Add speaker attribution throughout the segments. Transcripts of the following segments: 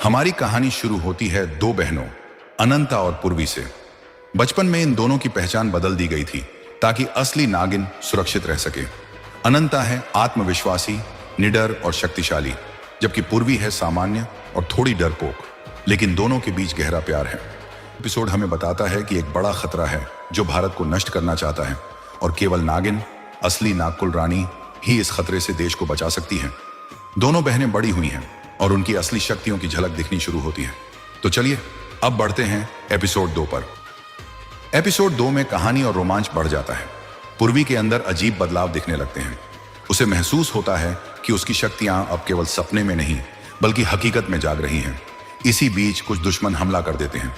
Speaker 1: हमारी कहानी शुरू होती है दो बहनों अनंता और पूर्वी से। बचपन में इन दोनों की पहचान बदल दी गई थी ताकि असली नागिन सुरक्षित रह सके। अनंता है आत्मविश्वासी, निडर और शक्तिशाली, जबकि पूर्वी है सामान्य और थोड़ी डरपोक, लेकिन दोनों के बीच गहरा प्यार है। एपिसोड हमें बताता है कि एक बड़ा खतरा है जो भारत को नष्ट करना चाहता है और केवल नागिन, असली नागकुल रानी ही इस खतरे से देश को बचा सकती है। दोनों बहनें बड़ी हुई हैं और उनकी असली शक्तियों की झलक दिखनी शुरू होती है। तो चलिए अब बढ़ते हैं एपिसोड 2 पर। एपिसोड 2 में कहानी और रोमांच बढ़ जाता है। पूर्वी के अंदर अजीब बदलाव दिखने लगते हैं। उसे महसूस होता है कि उसकी शक्तियां अब केवल सपने में नहीं बल्कि हकीकत में जाग रही हैं। इसी बीच कुछ दुश्मन हमला कर देते हैं,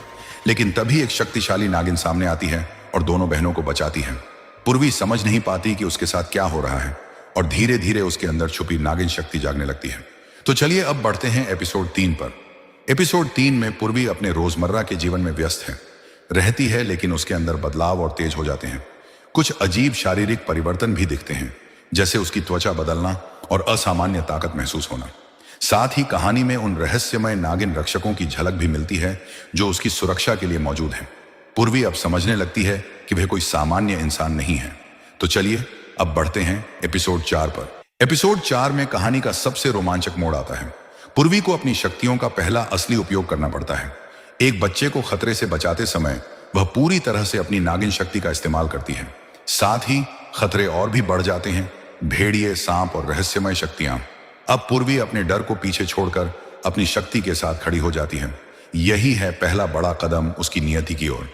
Speaker 1: लेकिन तभी एक शक्तिशाली नागिन सामने आती है और दोनों बहनों को बचाती है। पूर्वी समझ नहीं पाती कि उसके साथ क्या हो रहा है और धीरे धीरे उसके अंदर छुपी नागिन शक्ति जागने लगती है। तो चलिए अब बढ़ते हैं एपिसोड 3 पर। एपिसोड 3 में पूर्वी अपने रोजमर्रा के जीवन में व्यस्त है रहती है, लेकिन उसके अंदर बदलाव और तेज हो जाते हैं। कुछ अजीब शारीरिक परिवर्तन भी दिखते हैं, जैसे उसकी त्वचा बदलना और असामान्य ताकत महसूस होना। साथ ही कहानी में उन रहस्यमय नागिन रक्षकों की झलक भी मिलती है जो उसकी सुरक्षा के लिए मौजूद हैं। पूर्वी अब समझने लगती है कि वह कोई सामान्य इंसान नहीं है। तो चलिए अब बढ़ते हैं एपिसोड 4 पर। एपिसोड 4 में कहानी का सबसे रोमांचक मोड़ आता है। पूर्वी को अपनी शक्तियों का पहला असली उपयोग करना पड़ता है। एक बच्चे को खतरे से बचाते समय वह पूरी तरह से अपनी नागिन शक्ति का इस्तेमाल करती है। साथ ही खतरे और भी बढ़ जाते हैं। भेड़िए, सांप और रहस्यमय शक्तियां। अब पूर्वी अपने डर को पीछे छोड़कर अपनी शक्ति के साथ खड़ी हो जाती है। यही है पहला बड़ा कदम उसकी नियति की ओर।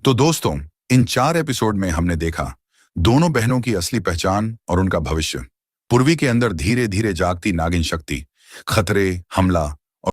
Speaker 1: तो दोस्तों, इन 4 एपिसोड में हमने देखा दोनों बहनों की असली पहचान और उनका भविष्य। पूर्वी के अंदर धीरे धीरे जागती नागिन शक्ति, खतरे, हमला